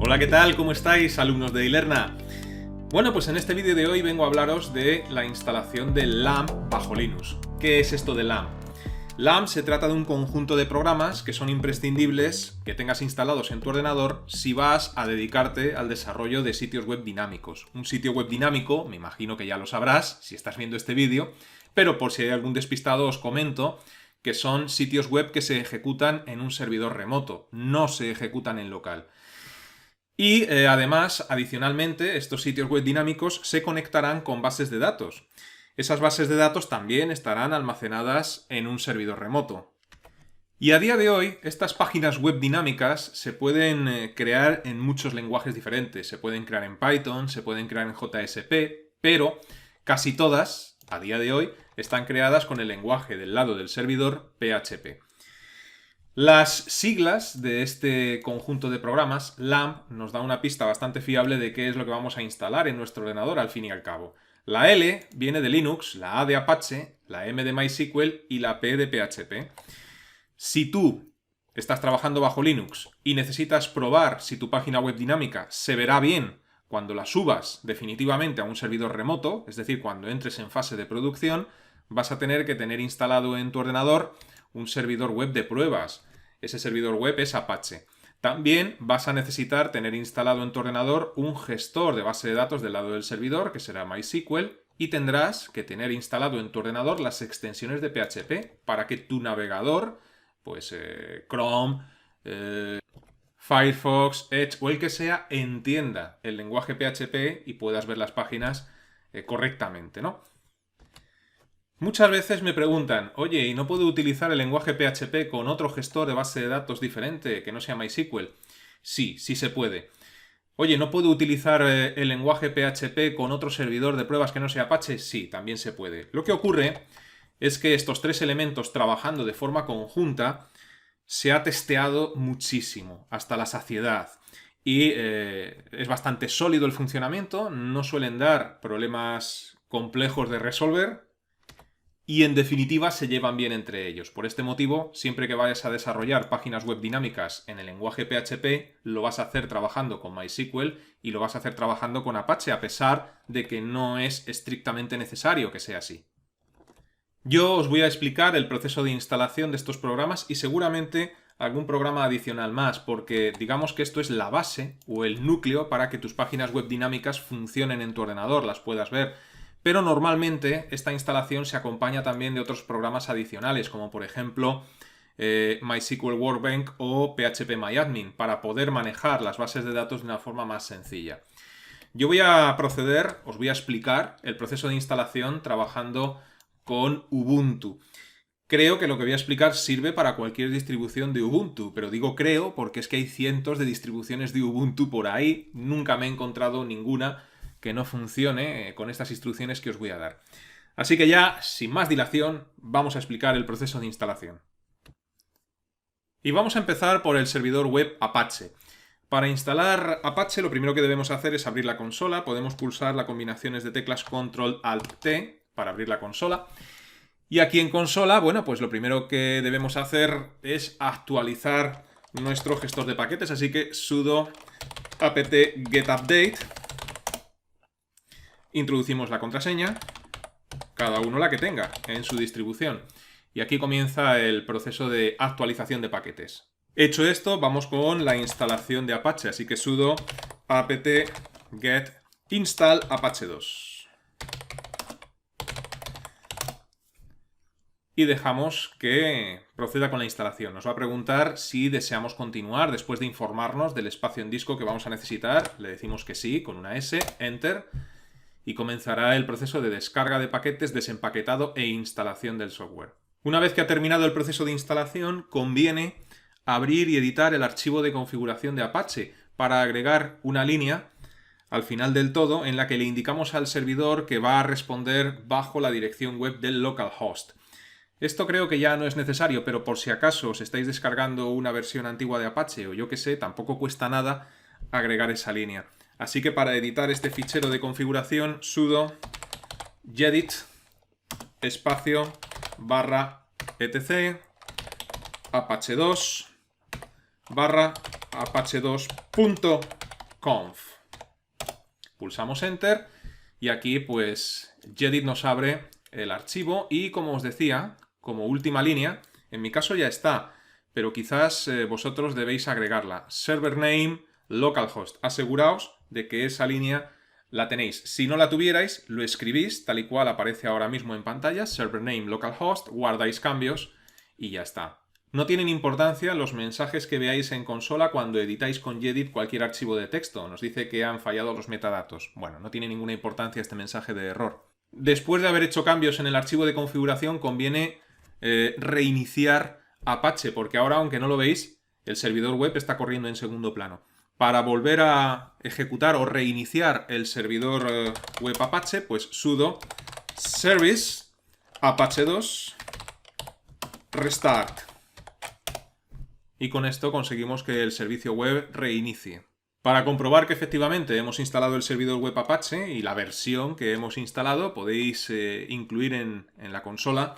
Hola, ¿qué tal? ¿Cómo estáis, alumnos de Ilerna? Bueno, pues en este vídeo de hoy vengo a hablaros de la instalación de LAMP bajo Linux. ¿Qué es esto de LAMP? LAMP se trata de un conjunto de programas que son imprescindibles que tengas instalados en tu ordenador si vas a dedicarte al desarrollo de sitios web dinámicos. Un sitio web dinámico, me imagino que ya lo sabrás si estás viendo este vídeo, pero por si hay algún despistado os comento que son sitios web que se ejecutan en un servidor remoto, no se ejecutan en local. Y además, adicionalmente, estos sitios web dinámicos se conectarán con bases de datos. Esas bases de datos también estarán almacenadas en un servidor remoto. Y a día de hoy, estas páginas web dinámicas se pueden crear en muchos lenguajes diferentes. Se pueden crear en Python, se pueden crear en JSP, pero casi todas, a día de hoy, están creadas con el lenguaje del lado del servidor PHP. Las siglas de este conjunto de programas, LAMP, nos da una pista bastante fiable de qué es lo que vamos a instalar en nuestro ordenador al fin y al cabo. La L viene de Linux, la A de Apache, la M de MySQL y la P de PHP. Si tú estás trabajando bajo Linux y necesitas probar si tu página web dinámica se verá bien cuando la subas definitivamente a un servidor remoto, es decir, cuando entres en fase de producción, vas a tener que tener instalado en tu ordenador un servidor web de pruebas. Ese servidor web es Apache. También vas a necesitar tener instalado en tu ordenador un gestor de base de datos del lado del servidor, que será MySQL, y tendrás que tener instalado en tu ordenador las extensiones de PHP para que tu navegador, pues Chrome, Firefox, Edge o el que sea, entienda el lenguaje PHP y puedas ver las páginas correctamente, ¿no? Muchas veces me preguntan, oye, ¿y no puedo utilizar el lenguaje PHP con otro gestor de base de datos diferente que no sea MySQL? Sí, sí se puede. Oye, ¿no puedo utilizar el lenguaje PHP con otro servidor de pruebas que no sea Apache? Sí, también se puede. Lo que ocurre es que estos tres elementos trabajando de forma conjunta se ha testeado muchísimo, hasta la saciedad. Y es bastante sólido el funcionamiento, no suelen dar problemas complejos de resolver. Y en definitiva se llevan bien entre ellos. Por este motivo, siempre que vayas a desarrollar páginas web dinámicas en el lenguaje PHP, lo vas a hacer trabajando con MySQL y lo vas a hacer trabajando con Apache, a pesar de que no es estrictamente necesario que sea así. Yo os voy a explicar el proceso de instalación de estos programas y seguramente algún programa adicional más, porque digamos que esto es la base o el núcleo para que tus páginas web dinámicas funcionen en tu ordenador, las puedas ver. Pero normalmente esta instalación se acompaña también de otros programas adicionales, como por ejemplo MySQL Workbench o PHPMyAdmin, para poder manejar las bases de datos de una forma más sencilla. Yo voy a proceder, os voy a explicar el proceso de instalación trabajando con Ubuntu. Creo que lo que voy a explicar sirve para cualquier distribución de Ubuntu, pero digo creo porque es que hay cientos de distribuciones de Ubuntu por ahí, nunca me he encontrado ninguna que no funcione con estas instrucciones que os voy a dar. Así que ya, sin más dilación, vamos a explicar el proceso de instalación. Y vamos a empezar por el servidor web Apache. Para instalar Apache lo primero que debemos hacer es abrir la consola. Podemos pulsar las combinaciones de teclas Control-Alt-T para abrir la consola. Y aquí en consola, bueno, pues lo primero que debemos hacer es actualizar nuestro gestor de paquetes. Así que sudo apt-get update. Introducimos la contraseña, cada uno la que tenga en su distribución. Y aquí comienza el proceso de actualización de paquetes. Hecho esto, vamos con la instalación de Apache. Así que sudo apt-get install apache 2. Y dejamos que proceda con la instalación. Nos va a preguntar si deseamos continuar después de informarnos del espacio en disco que vamos a necesitar. Le decimos que sí, con una S, Enter. Y comenzará el proceso de descarga de paquetes, desempaquetado e instalación del software. Una vez que ha terminado el proceso de instalación, conviene abrir y editar el archivo de configuración de Apache para agregar una línea al final del todo en la que le indicamos al servidor que va a responder bajo la dirección web del localhost. Esto creo que ya no es necesario, pero por si acaso os estáis descargando una versión antigua de Apache o yo que sé, tampoco cuesta nada agregar esa línea. Así que para editar este fichero de configuración, sudo gedit espacio barra etc apache 2 barra apache 2 .conf. Pulsamos Enter y aquí pues Gedit nos abre el archivo y, como os decía, como última línea, en mi caso ya está, pero quizás vosotros debéis agregarla. Server name localhost. Aseguraos de que esa línea la tenéis. Si no la tuvierais, lo escribís tal y cual aparece ahora mismo en pantalla, server name localhost, guardáis cambios y ya está. No tienen importancia los mensajes que veáis en consola cuando editáis con Gedit cualquier archivo de texto. Nos dice que han fallado los metadatos. Bueno, no tiene ninguna importancia este mensaje de error. Después de haber hecho cambios en el archivo de configuración, conviene reiniciar Apache, porque ahora, aunque no lo veis, el servidor web está corriendo en segundo plano. Para volver a ejecutar o reiniciar el servidor web Apache, pues sudo service apache 2 restart. Y con esto conseguimos que el servicio web reinicie. Para comprobar que efectivamente hemos instalado el servidor web Apache y la versión que hemos instalado, podéis incluir en la consola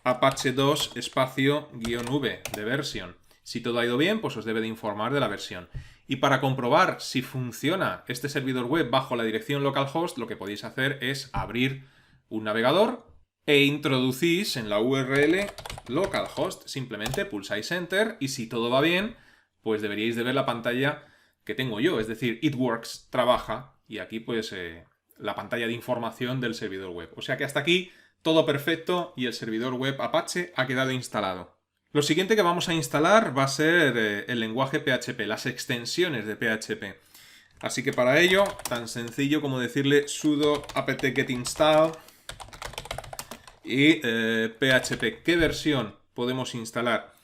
Apache 2 espacio -v de versión. Si todo ha ido bien, pues os debe de informar de la versión. Y para comprobar si funciona este servidor web bajo la dirección localhost, lo que podéis hacer es abrir un navegador e introducís en la URL localhost. Simplemente pulsáis Enter y si todo va bien, pues deberíais de ver la pantalla que tengo yo, es decir, It Works, trabaja, y aquí pues la pantalla de información del servidor web. O sea que hasta aquí todo perfecto y el servidor web Apache ha quedado instalado. Lo siguiente que vamos a instalar va a ser el lenguaje PHP, las extensiones de PHP. Así que para ello, tan sencillo como decirle sudo apt-get install y PHP. ¿Qué versión podemos instalar?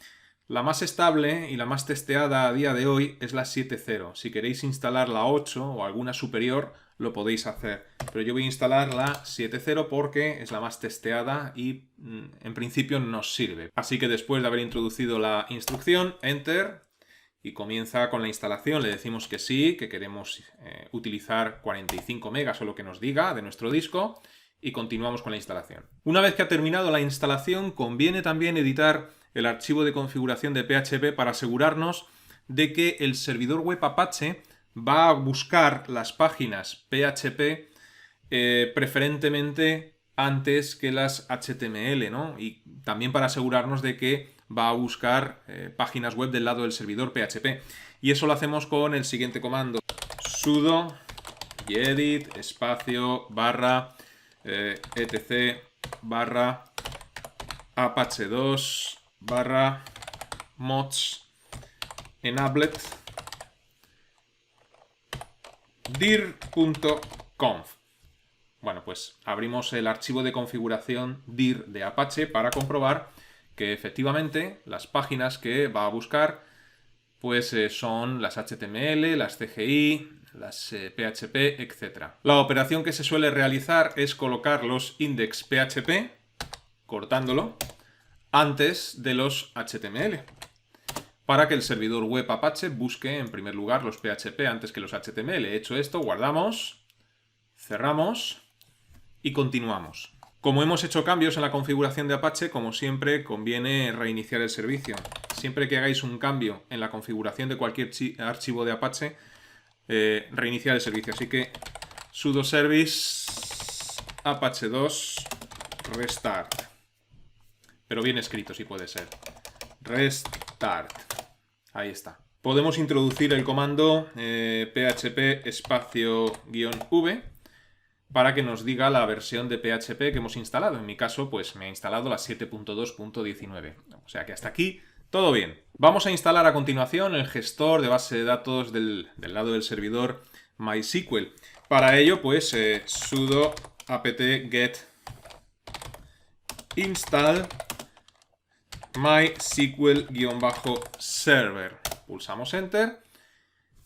La más estable y la más testeada a día de hoy es la 7.0. Si queréis instalar la 8 o alguna superior, lo podéis hacer. Pero yo voy a instalar la 7.0 porque es la más testeada y en principio nos sirve. Así que después de haber introducido la instrucción, Enter, y comienza con la instalación. Le decimos que sí, que queremos utilizar 45 megas o lo que nos diga de nuestro disco y continuamos con la instalación. Una vez que ha terminado la instalación, conviene también editar el archivo de configuración de PHP para asegurarnos de que el servidor web Apache va a buscar las páginas PHP preferentemente antes que las HTML, ¿no? Y también para asegurarnos de que va a buscar páginas web del lado del servidor PHP. Y eso lo hacemos con el siguiente comando: sudo gedit espacio barra etc barra apache 2 barra mods enabled dir.conf. Bueno, pues abrimos el archivo de configuración dir de Apache para comprobar que efectivamente las páginas que va a buscar pues son las HTML, las CGI, las PHP, etc. La operación que se suele realizar es colocar los index PHP, cortándolo, antes de los HTML, para que el servidor web Apache busque en primer lugar los PHP antes que los HTML. Hecho esto, guardamos, cerramos y continuamos. Como hemos hecho cambios en la configuración de Apache, como siempre, conviene reiniciar el servicio. Siempre que hagáis un cambio en la configuración de cualquier archivo de Apache, reiniciar el servicio. Así que sudo service apache 2 restart. Pero bien escrito, si puede ser. Restart. Ahí está. Podemos introducir el comando php espacio -v para que nos diga la versión de PHP que hemos instalado. En mi caso, pues me ha instalado la 7.2.19. O sea que hasta aquí todo bien. Vamos a instalar a continuación el gestor de base de datos del lado del servidor MySQL. Para ello, pues sudo apt-get install MySQL-server. Pulsamos Enter.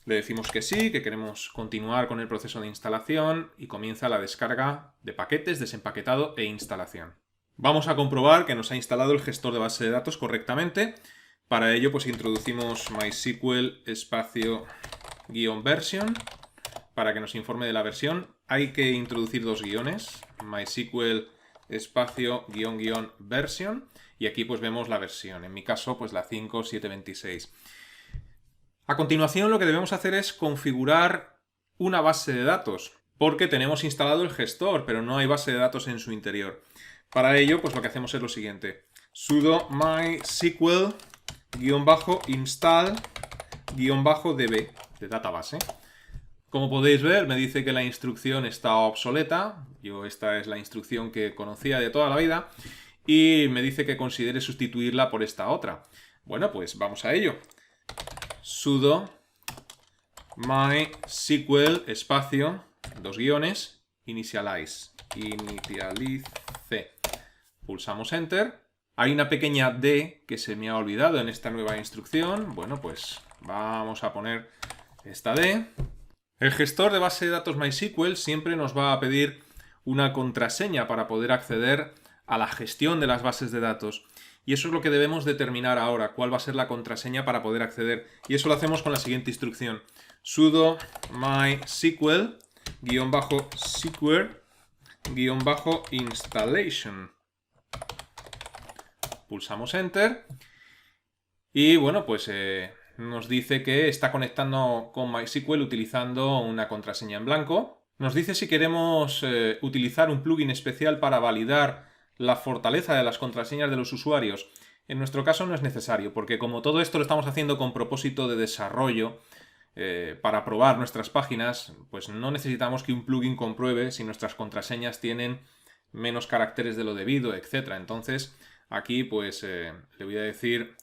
Le decimos que sí, que queremos continuar con el proceso de instalación y comienza la descarga de paquetes, desempaquetado e instalación. Vamos a comprobar que nos ha instalado el gestor de base de datos correctamente. Para ello, pues introducimos MySQL espacio -version para que nos informe de la versión. Hay que introducir dos guiones, MySQL espacio -version, y aquí pues vemos la versión. En mi caso, pues la 5.726. A continuación lo que debemos hacer es configurar una base de datos, porque tenemos instalado el gestor, pero no hay base de datos en su interior. Para ello, pues lo que hacemos es lo siguiente. Sudo mysql-install-db de database. Como podéis ver, me dice que la instrucción está obsoleta. Esta es la instrucción que conocía de toda la vida. Y me dice que considere sustituirla por esta otra. Bueno, pues vamos a ello. Sudo mysql espacio, initialize. Pulsamos Enter. Hay una pequeña D que se me ha olvidado en esta nueva instrucción. Bueno, pues vamos a poner esta D. El gestor de base de datos MySQL siempre nos va a pedir una contraseña para poder acceder a la gestión de las bases de datos. Y eso es lo que debemos determinar ahora, cuál va a ser la contraseña para poder acceder. Y eso lo hacemos con la siguiente instrucción. Sudo mysql-secure-installation. Pulsamos Enter. Y bueno, pues nos dice que está conectando con MySQL utilizando una contraseña en blanco. Nos dice si queremos utilizar un plugin especial para validar la fortaleza de las contraseñas de los usuarios. En nuestro caso no es necesario, porque como todo esto lo estamos haciendo con propósito de desarrollo, para probar nuestras páginas, pues no necesitamos que un plugin compruebe si nuestras contraseñas tienen menos caracteres de lo debido, etc. Entonces, aquí pues le voy a decir...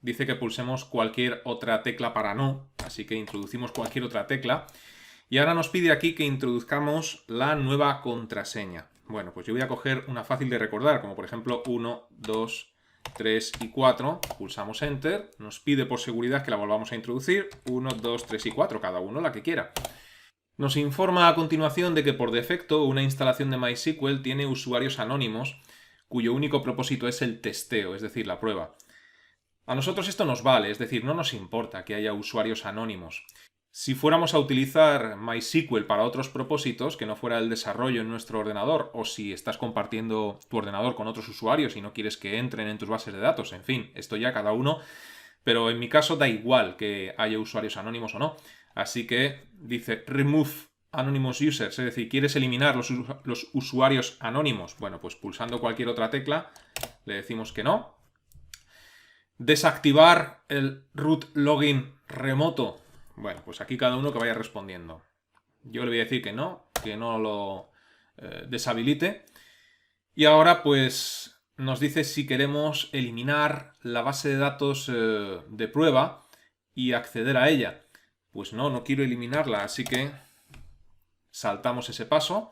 Dice que pulsemos cualquier otra tecla para no, así que introducimos cualquier otra tecla. Y ahora nos pide aquí que introduzcamos la nueva contraseña. Bueno, pues yo voy a coger una fácil de recordar, como por ejemplo 1, 2, 3 y 4. Pulsamos Enter. Nos pide por seguridad que la volvamos a introducir. 1, 2, 3 y 4, cada uno la que quiera. Nos informa a continuación de que por defecto una instalación de MySQL tiene usuarios anónimos cuyo único propósito es el testeo, es decir, la prueba. A nosotros esto nos vale, es decir, no nos importa que haya usuarios anónimos. Si fuéramos a utilizar MySQL para otros propósitos, que no fuera el desarrollo en nuestro ordenador, o si estás compartiendo tu ordenador con otros usuarios y no quieres que entren en tus bases de datos, en fin, esto ya cada uno, pero en mi caso da igual que haya usuarios anónimos o no. Así que dice remove anonymous users, es decir, ¿quieres eliminar los usuarios anónimos? Bueno, pues pulsando cualquier otra tecla le decimos que no. Desactivar el root login remoto. Bueno, pues aquí cada uno que vaya respondiendo. Yo le voy a decir que no lo deshabilite. Y ahora pues nos dice si queremos eliminar la base de datos de prueba y acceder a ella. Pues no quiero eliminarla, así que saltamos ese paso.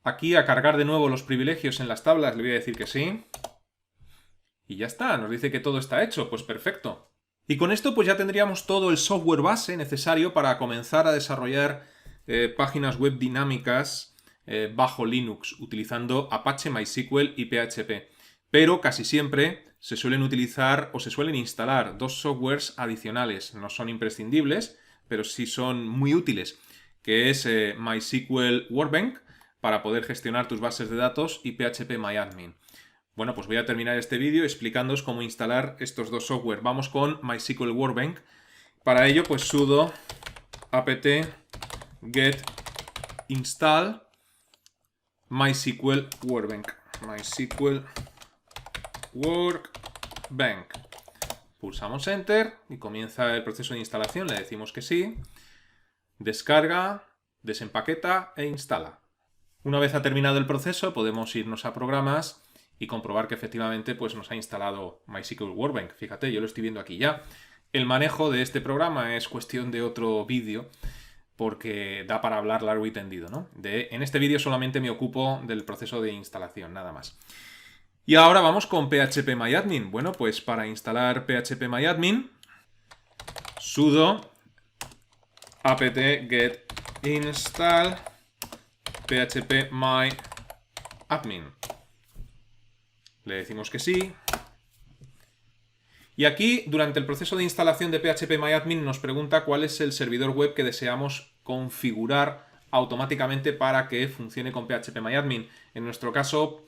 Aquí a cargar de nuevo los privilegios en las tablas le voy a decir que sí. Y ya está, nos dice que todo está hecho, pues perfecto. Y con esto pues ya tendríamos todo el software base necesario para comenzar a desarrollar páginas web dinámicas bajo Linux, utilizando Apache, MySQL y PHP. Pero casi siempre se suelen utilizar o se suelen instalar dos softwares adicionales. No son imprescindibles, pero sí son muy útiles, que es MySQL Workbench para poder gestionar tus bases de datos y PHPMyAdmin. Bueno, pues voy a terminar este vídeo explicándoos cómo instalar estos dos software. Vamos con MySQL Workbench. Para ello, pues sudo apt get install MySQL Workbench. MySQL Workbench. Pulsamos Enter y comienza el proceso de instalación. Le decimos que sí. Descarga, desempaqueta e instala. Una vez ha terminado el proceso, podemos irnos a programas y comprobar que efectivamente pues, nos ha instalado MySQL Workbench. Fíjate, yo lo estoy viendo aquí ya. El manejo de este programa es cuestión de otro vídeo, porque da para hablar largo y tendido, ¿no? En este vídeo solamente me ocupo del proceso de instalación, nada más. Y ahora vamos con PHPMyAdmin. Bueno, pues para instalar PHPMyAdmin, sudo apt get install PHPMyAdmin. Le decimos que sí. Y aquí, durante el proceso de instalación de PHPMyAdmin, nos pregunta cuál es el servidor web que deseamos configurar automáticamente para que funcione con PHPMyAdmin. En nuestro caso,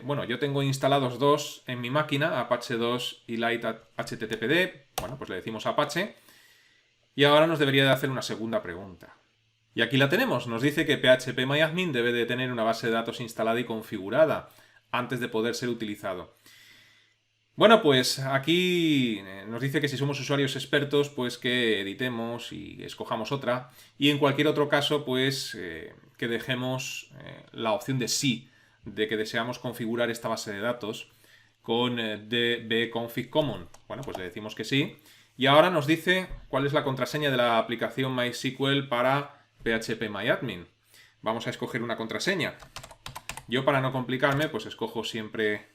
bueno, yo tengo instalados dos en mi máquina, Apache 2 y Lite HTTPD. Bueno, pues le decimos Apache. Y ahora nos debería de hacer una segunda pregunta. Y aquí la tenemos. Nos dice que PHPMyAdmin debe de tener una base de datos instalada y configurada antes de poder ser utilizado. Bueno, pues aquí nos dice que si somos usuarios expertos, pues que editemos y escojamos otra. Y en cualquier otro caso, pues que dejemos la opción de sí, de que deseamos configurar esta base de datos con dbconfig common. Bueno, pues le decimos que sí. Y ahora nos dice cuál es la contraseña de la aplicación MySQL para PHPMyAdmin. Vamos a escoger una contraseña. Yo, para no complicarme, pues escojo siempre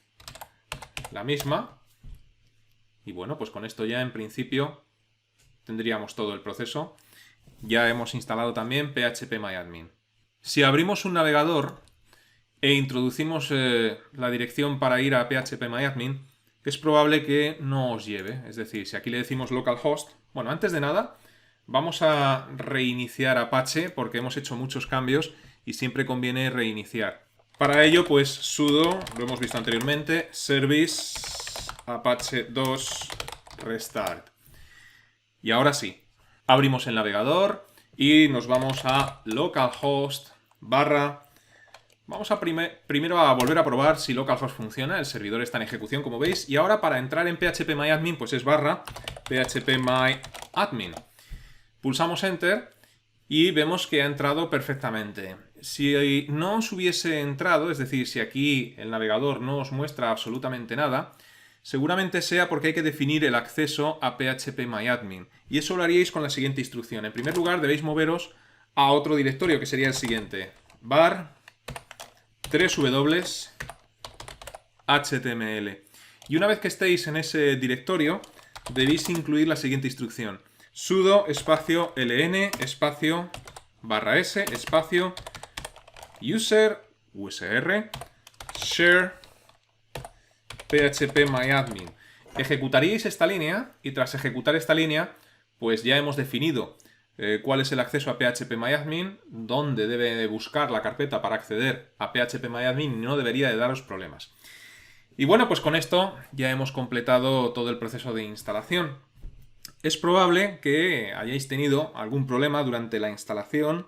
la misma. Y bueno, pues con esto ya en principio tendríamos todo el proceso. Ya hemos instalado también PHPMyAdmin. Si abrimos un navegador e introducimos la dirección para ir a PHPMyAdmin, es probable que no os lleve. Es decir, si aquí le decimos localhost, bueno, antes de nada vamos a reiniciar Apache porque hemos hecho muchos cambios y siempre conviene reiniciar. Para ello, pues sudo, lo hemos visto anteriormente, service apache 2 restart. Y ahora sí, abrimos el navegador y nos vamos a localhost barra. Vamos a primero a volver a probar si localhost funciona, el servidor está en ejecución como veis, y ahora para entrar en PHPMyAdmin pues es barra PHPMyAdmin. Pulsamos Enter y vemos que ha entrado perfectamente. Si no os hubiese entrado, es decir, si aquí el navegador no os muestra absolutamente nada, seguramente sea porque hay que definir el acceso a PHPMyAdmin. Y eso lo haríais con la siguiente instrucción. En primer lugar, debéis moveros a otro directorio que sería el siguiente. var /HTML. Y una vez que estéis en ese directorio, debéis incluir la siguiente instrucción. Sudo espacio ln espacio /s espacio user usr share phpMyAdmin. Ejecutaríais esta línea y tras ejecutar esta línea, pues ya hemos definido cuál es el acceso a PHPMyAdmin, dónde debe de buscar la carpeta para acceder a PHPMyAdmin y no debería de daros problemas. Y bueno, pues con esto ya hemos completado todo el proceso de instalación. Es probable que hayáis tenido algún problema durante la instalación.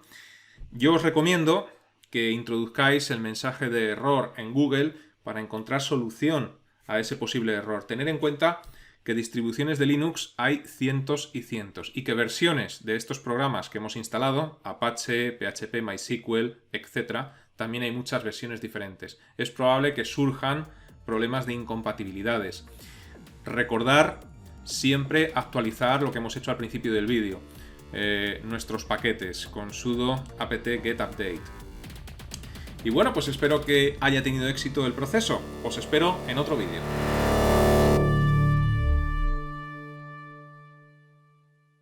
Yo os recomiendo que introduzcáis el mensaje de error en Google para encontrar solución a ese posible error. Tener en cuenta que distribuciones de Linux hay cientos y cientos y que versiones de estos programas que hemos instalado, Apache, PHP, MySQL, etc., también hay muchas versiones diferentes. Es probable que surjan problemas de incompatibilidades. Recordar siempre actualizar lo que hemos hecho al principio del vídeo, nuestros paquetes con sudo apt-get update. Y bueno, pues espero que haya tenido éxito el proceso. Os espero en otro vídeo.